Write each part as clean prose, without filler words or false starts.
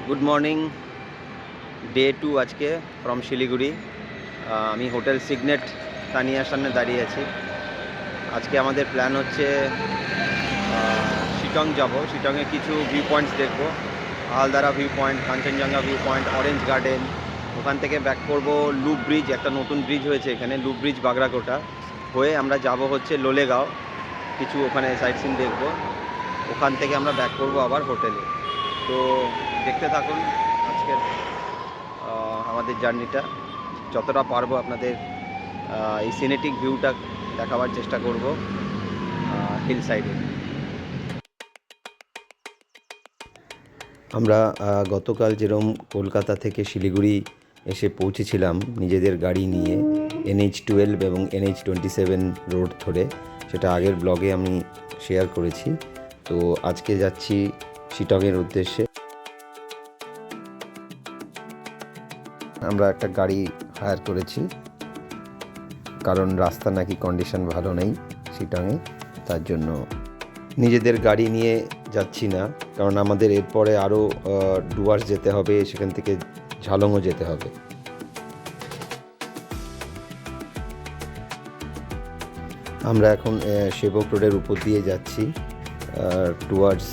Good morning, day 2 আজকে from Siliguri. আমি hotel signet তানিয়ার সামনে দাঁড়িয়ে আছি। আজকে আমাদের প্ল্যান হচ্ছে শিটং যাব। শিটংয়ে কিছু ভিউ পয়েন্টস দেখব। Aldara view point, Kanchenjunga view point, orange garden. ওখান থেকে ব্যাক করব লুপ ব্রিজ, একটা নতুন ব্রিজ হয়েছে এখানে, লুপ ব্রিজ বাগরাকোটা হয়ে আমরা যাব হচ্ছে লোলেগাঁও। কিছু ওখানে সাইট সিন দেখব। ওখান থেকে আমরা ব্যাক করব আবার হোটেলে। তো দেখতে থাকুন আজকের আমাদের জার্নিটা। যতটা পারবো আপনাদের এই সিনেটিক ভিউটা দেখাবার চেষ্টা করব হিল সাইডে। আমরা গতকাল যেরকম কলকাতা থেকে শিলিগুড়ি এসে পৌঁছেছিলাম নিজেদের গাড়ি নিয়ে NH-12 এবং NH-27 রোড ধরে, সেটা আগের ব্লগে আমি শেয়ার করেছি। তো আজকে যাচ্ছি শিটংয়ের উদ্দেশ্যে। আমরা একটা গাড়ি হায়ার করেছি, কারণ রাস্তা নাকি কন্ডিশন ভালো নেই শিটংয়ে, তার জন্য নিজেদের গাড়ি নিয়ে যাচ্ছি না। কারণ আমাদের এরপরে আরও ডুয়ার্স যেতে হবে, সেখান থেকে ঝালংও যেতে হবে। আমরা এখন সেবক রোডের উপর দিয়ে যাচ্ছি টুয়ার্ডস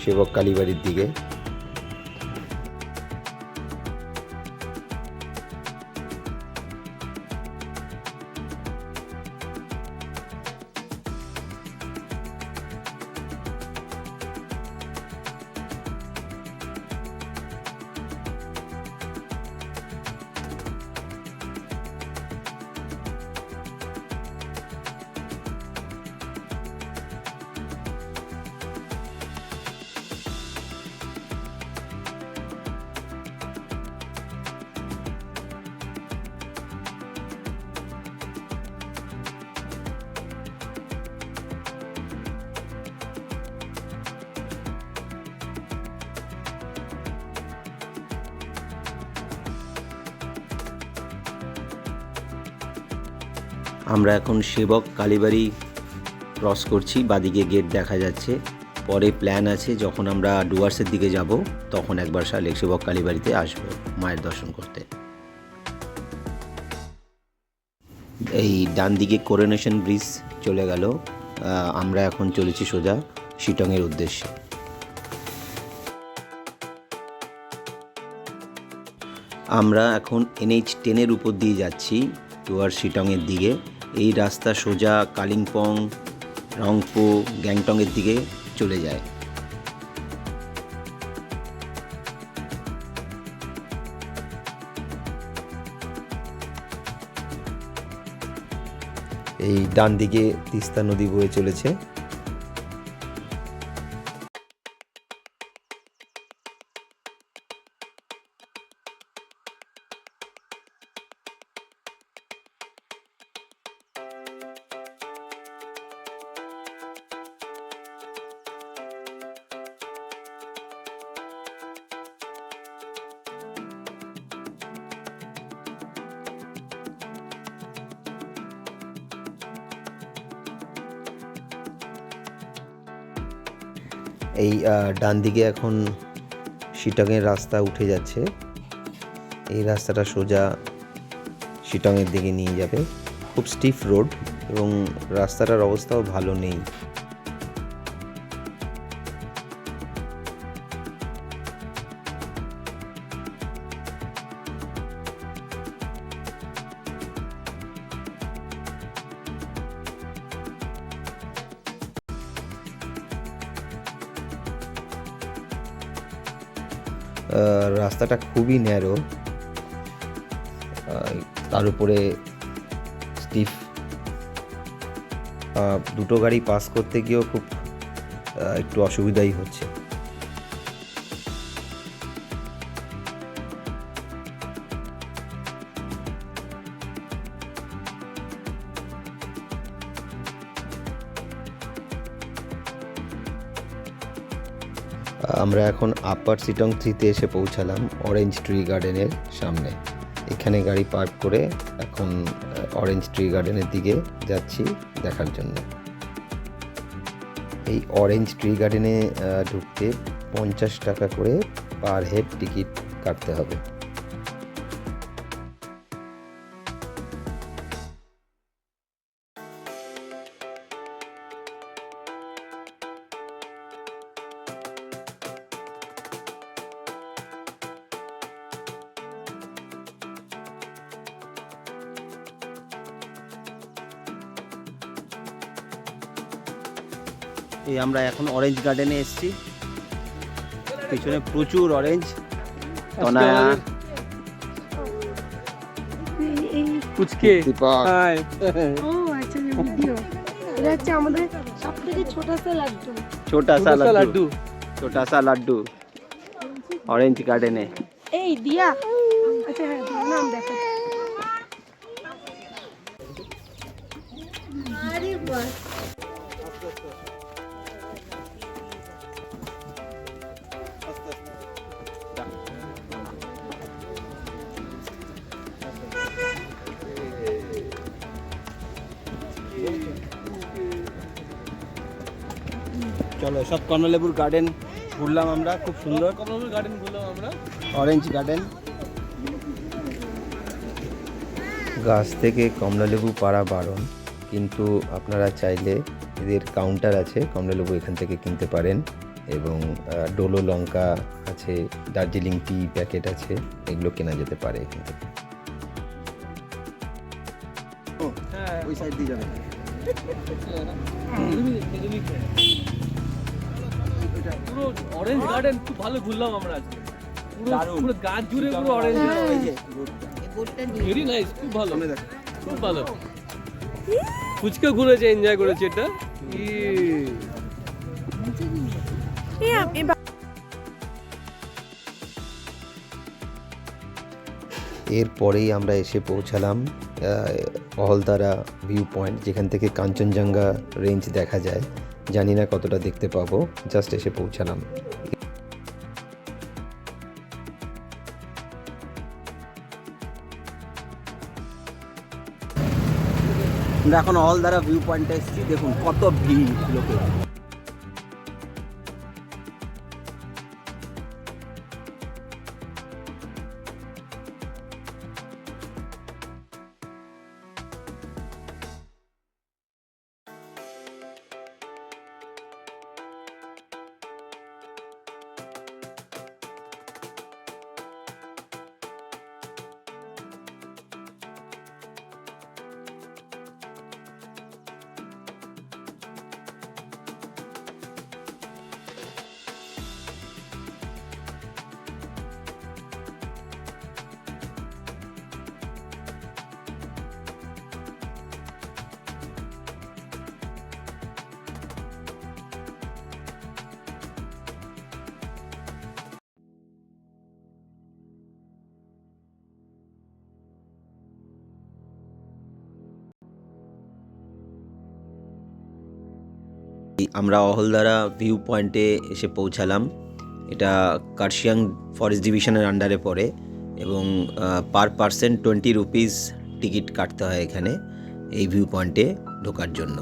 সেবক কালীবাড়ির দিকে। আমরা এখন সেবক কালীবাড়ি ক্রস করছি, বাদিকে গেট দেখা যাচ্ছে। পরে প্ল্যান আছে যখন আমরা ডুয়ার্সের দিকে যাব তখন একবার সেবক কালীবাড়িতে আসবো মায়ের দর্শন করতে। এই ডান দিকে কোরোনেশন ব্রিজ চলে গেল। আমরা এখন চলেছি সোজা শিটংয়ের উদ্দেশ্যে। আমরা এখন NH-10 উপর দিয়ে যাচ্ছি টুয়ার্ড শিটংয়ের দিকে। এই রাস্তা সোজা কালিম্পং, রংপো, গ্যাংটংয়ের দিকে চলে যায়। এই ডান দিকে তিস্তা নদী বয়ে চলেছে। এই ডান দিকে এখন শিটংয়ের রাস্তা উঠে যাচ্ছে। এই রাস্তাটা সোজা শিটংয়ের দিকে নিয়ে যাবে। খুব স্টিফ রোড এবং রাস্তাটার অবস্থাও ভালো নেই। রাস্তাটা খুবই ন্যারো, তার উপরে স্টিফ। দুটো গাড়ি পাস করতে গিয়েও খুব একটু অসুবিধাই হচ্ছে। আমরা এখন আপার শিটং 3-তে এসে পৌঁছালাম, অরেঞ্জ ট্রি গার্ডেনের সামনে। এখানে গাড়ি পার্ক করে এখন অরেঞ্জ ট্রি গার্ডেনের দিকে যাচ্ছি দেখার জন্য। এই অরেঞ্জ ট্রি গার্ডেনে ঢুকতে 50 টাকা করে পার হেড টিকিট কাটতে হবে। এই আমরা এখন অরেঞ্জ গার্ডেনে এসেছি, পিছনে প্রচুর অরেঞ্জ। তনয়া, পুচকে দীপক, হাই ও আচ্ছা ভিডিও এটা হচ্ছে আমাদের সবথেকে ছোট সা লাড্ডু। ছোটা সা লাড্ডু, লাড্ডু ছোটা সা লাড্ডু অরেঞ্জ গার্ডেনে। এই দিয়া আচ্ছা হ্যাঁ দিয়ার নাম দেখো। আরে বাস চলো, সব কমলালেবুর গার্ডেন ঘুরলাম আমরা, খুব সুন্দর কমলাপুর গার্ডেন বললাম আমরা। Orange garden. গাছ থেকে কমলালেবু পাড়া বারণ, কিন্তু আপনারা চাইলে এদের কাউন্টার আছে, কমলালেবু এখান থেকে কিনতে পারেন। এবং ডোলো লঙ্কা আছে, দার্জিলিং টি প্যাকেট আছে, এগুলো কেনা যেতে পারে এখান থেকে। হ্যাঁ ওই সাইড দিয়ে যাবে। পুরো অরেঞ্জ গার্ডেন খুব ভালো ঘুরলাম আমরা আজকে। পুরো দারুণ। পুরো গাছ জুড়ে পুরো অরেঞ্জ। ভেরি নাইস, খুব ভালো, খুব ভালো। ফুচকা ঘুরেছে, এনজয় করেছে এটা। এরপরেই আমরা এসে পৌঁছালাম অহলদারা ভিউ পয়েন্ট, যেখান থেকে কাঞ্চনজঙ্ঘা রেঞ্জ দেখা যায়। জানি না কতটা দেখতে পাবো, জাস্ট এসে পৌঁছালাম। আমরা এখন অলদারা ভিউ পয়েন্টে এসেছি, দেখুন কত ভিড় লোকের। আমরা অহলদারা ভিউ পয়েন্টে এসে পৌঁছালাম। এটা কার্শিয়াং ফরেস্ট ডিভিশনের আন্ডারে পড়ে এবং পার পার্সন 20 রুপিস টিকিট কাটতে হয় এখানে এই ভিউ পয়েন্টে ঢোকার জন্য।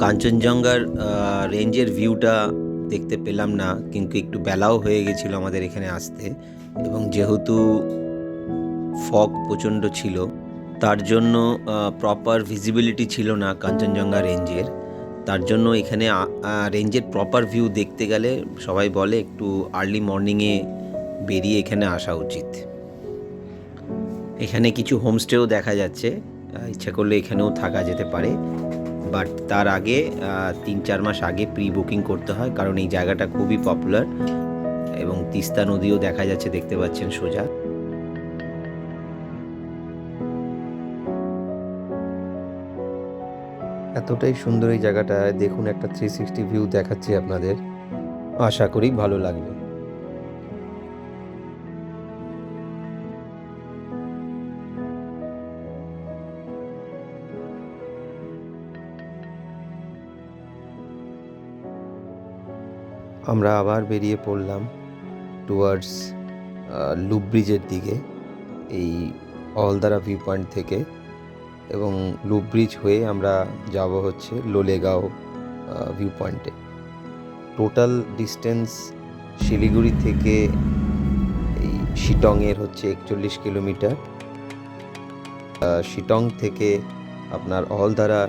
কাঞ্চনজঙ্ঘার রেঞ্জের ভিউটা দেখতে পেলাম না, কিন্তু একটু বেলাও হয়ে গেছিলো আমাদের এখানে আসতে, এবং যেহেতু ফগ প্রচণ্ড ছিল তার জন্য প্রপার ভিজিবিলিটি ছিল না কাঞ্চনজঙ্ঘা রেঞ্জের। তার জন্য এখানে রেঞ্জের প্রপার ভিউ দেখতে গেলে সবাই বলে একটু আর্লি মর্নিংয়ে বেরিয়ে এখানে আসা উচিত। এখানে কিছু হোমস্টেও দেখা যাচ্ছে, ইচ্ছা করলে এখানেও থাকা যেতে পারে, বাট তার আগে 3-4 মাস আগে প্রি বুকিং করতে হয়, কারণ এই জায়গাটা খুবই পপুলার এবং তিস্তা নদীও দেখা যাচ্ছে, দেখতে পাচ্ছেন সোজা। এতটাই সুন্দর এই জায়গাটা, দেখুন একটা 360 ভিউ দেখাচ্ছি আপনাদের, আশা করি ভালো লাগবে। আমরা আবার বেরিয়ে পড়লাম টুয়ার্ডস লুপ ব্রিজের দিকে, এই অলদারা ভিউ পয়েন্ট থেকে। এবং লুপ ব্রিজ হয়ে আমরা যাব হচ্ছে লোলেগাঁও ভিউ পয়েন্টে। টোটাল ডিস্টেন্স শিলিগুড়ি থেকে এই শিটংয়ের হচ্ছে 41 কিলোমিটার। শিটং থেকে আপনার অলদারা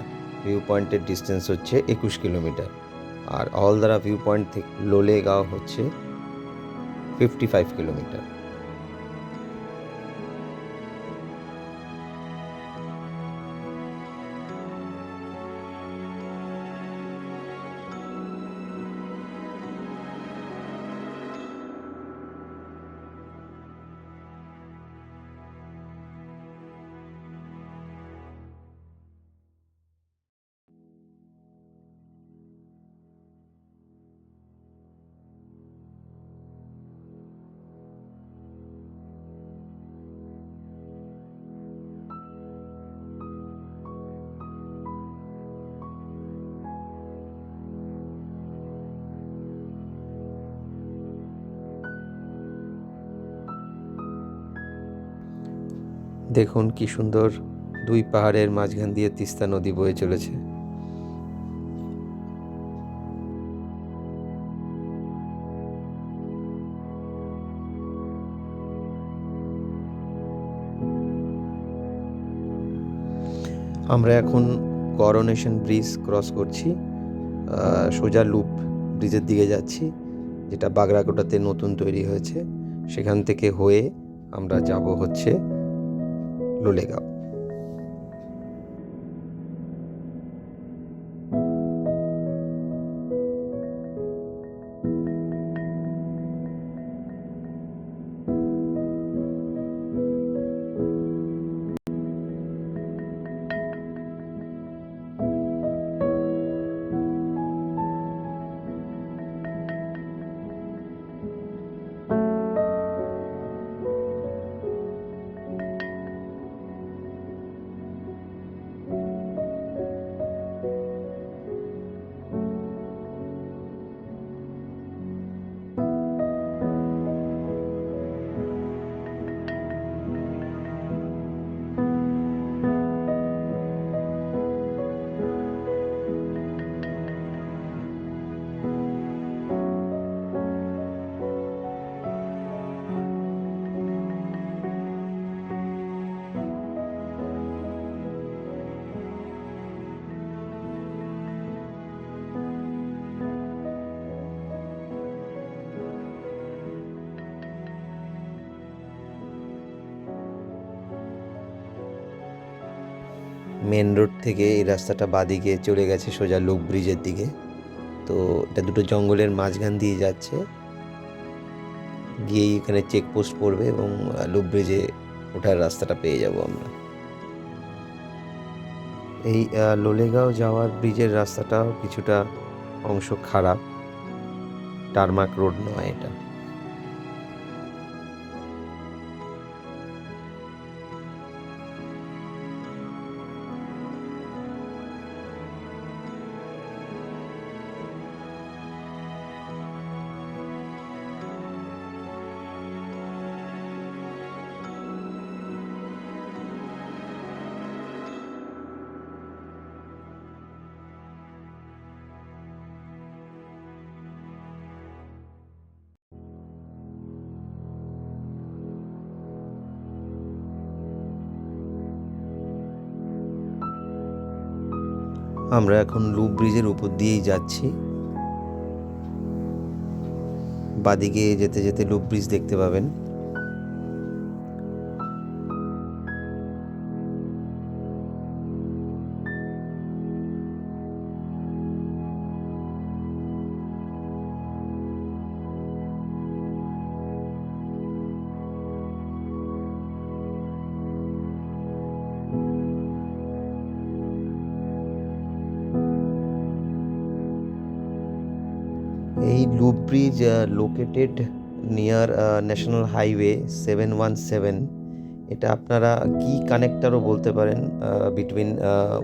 ভিউ পয়েন্টের ডিস্টেন্স হচ্ছে 21 কিলোমিটার। আর অলদারা ভিউ পয়েন্ট থেকে লোলেগাঁও হচ্ছে 55 কিলোমিটার। দেখুন কি সুন্দর, দুই পাহাড়ের মাঝখান দিয়ে তিস্তা নদী বয়ে চলেছে। আমরা এখন করোনেশন ব্রিজ ক্রস করছি, সোজা লুপ ব্রিজের দিকে যাচ্ছি, যেটা বাগড়াকোটাতে নতুন তৈরি হয়েছে। সেখান থেকে হয়ে আমরা যাব হচ্ছে লোলেগাঁও। মেন রোড থেকে এই রাস্তাটা বাদিকে চলে গেছে সোজা লুপ ব্রিজের দিকে। তো এটা দুটো জঙ্গলের মাঝখান দিয়ে যাচ্ছে, গিয়েই এখানে চেকপোস্ট পড়বে এবং লুপ ব্রিজে ওঠার রাস্তাটা পেয়ে যাব আমরা। এই লোলেগাঁও যাওয়ার ব্রিজের রাস্তাটাও কিছুটা অংশ খারাপ, টারমাক রোড নয় এটা। আমরা এখন লুপ ব্রিজের উপর দিয়েই যাচ্ছি। বাদিকে যেতে যেতে লুপ ব্রিজ দেখতে পাবেন। Loop bridge located near national highway 717। এটা আপনারা কি কানেক্টারও বলতে পারেন বিটুইন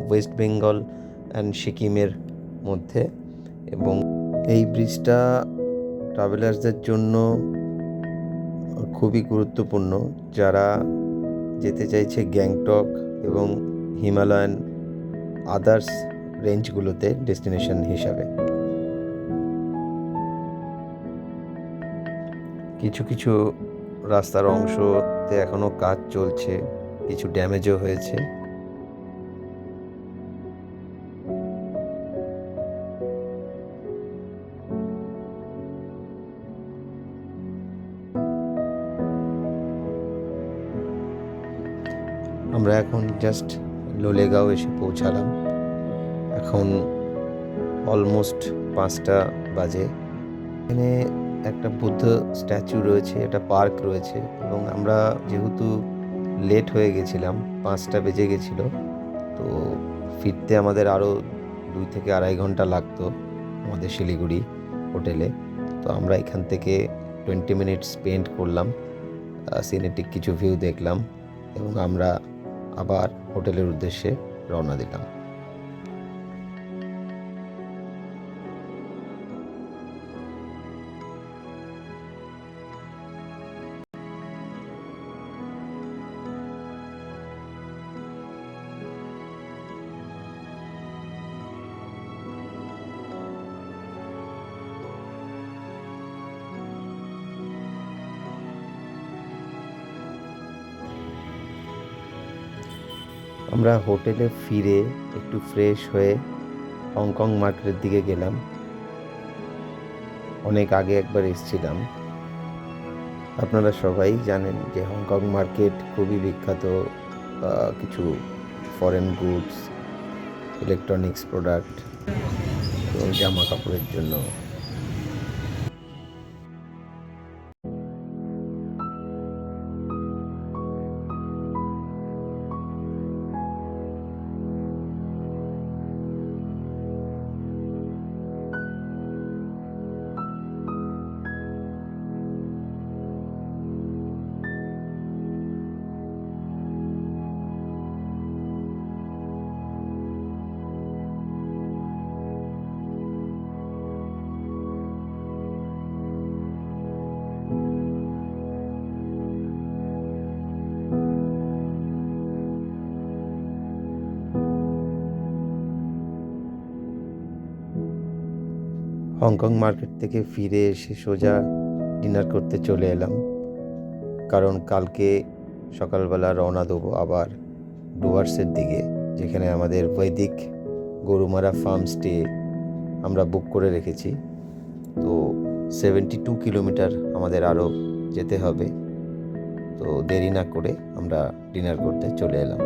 ওয়েস্ট বেঙ্গল অ্যান্ড সিকিমের মধ্যে। এবং এই ব্রিজটা ট্রাভেলার্সদের জন্য খুবই গুরুত্বপূর্ণ, যারা যেতে চাইছে গ্যাংটক এবং হিমালয়ান আদার্স রেঞ্জগুলোতে ডেস্টিনেশন হিসাবে। কিছু কিছু রাস্তার অংশতে এখনও কাজ চলছে, কিছু ড্যামেজও হয়েছে। আমরা এখন জাস্ট লোলেগাঁও এসে পৌঁছালাম। এখন অলমোস্ট 5টা বাজে। এখানে একটা বুদ্ধ স্ট্যাচু রয়েছে, একটা পার্ক রয়েছে, এবং আমরা যেহেতু লেট হয়ে গেছিলাম, 5টা বেজে গেছিলো, তো ফিরতে আমাদের আরও 2 থেকে 2.5 ঘন্টা লাগতো আমাদের শিলিগুড়ি হোটেলে। তো আমরা এখান থেকে 20 মিনিট স্পেন্ড করলাম, সিনেটিক কিছু ভিউ দেখলাম, এবং আমরা আবার হোটেলের উদ্দেশ্যে রওনা দিলাম। আমরা হোটেলে ফিরে একটু ফ্রেশ হয়ে হংকং মার্কেটের দিকে গেলাম। অনেক আগে একবার এসেছিলাম। আপনারা সবাই জানেন যে হংকং মার্কেট খুবই বিখ্যাত কিছু ফরেন গুডস, ইলেকট্রনিক্স প্রোডাক্ট এবং জামা কাপড়ের জন্য। হংকং মার্কেট থেকে ফিরে এসে সোজা ডিনার করতে চলে এলাম, কারণ কালকে সকালবেলা রওনা দেবো আবার ডুয়ার্সের দিকে, যেখানে আমাদের বৈদিক গরুমারা ফার্ম স্টে আমরা বুক করে রেখেছি। তো 72 কিলোমিটার আমাদের আরও যেতে হবে। তো দেরি না করে আমরা ডিনার করতে চলে এলাম।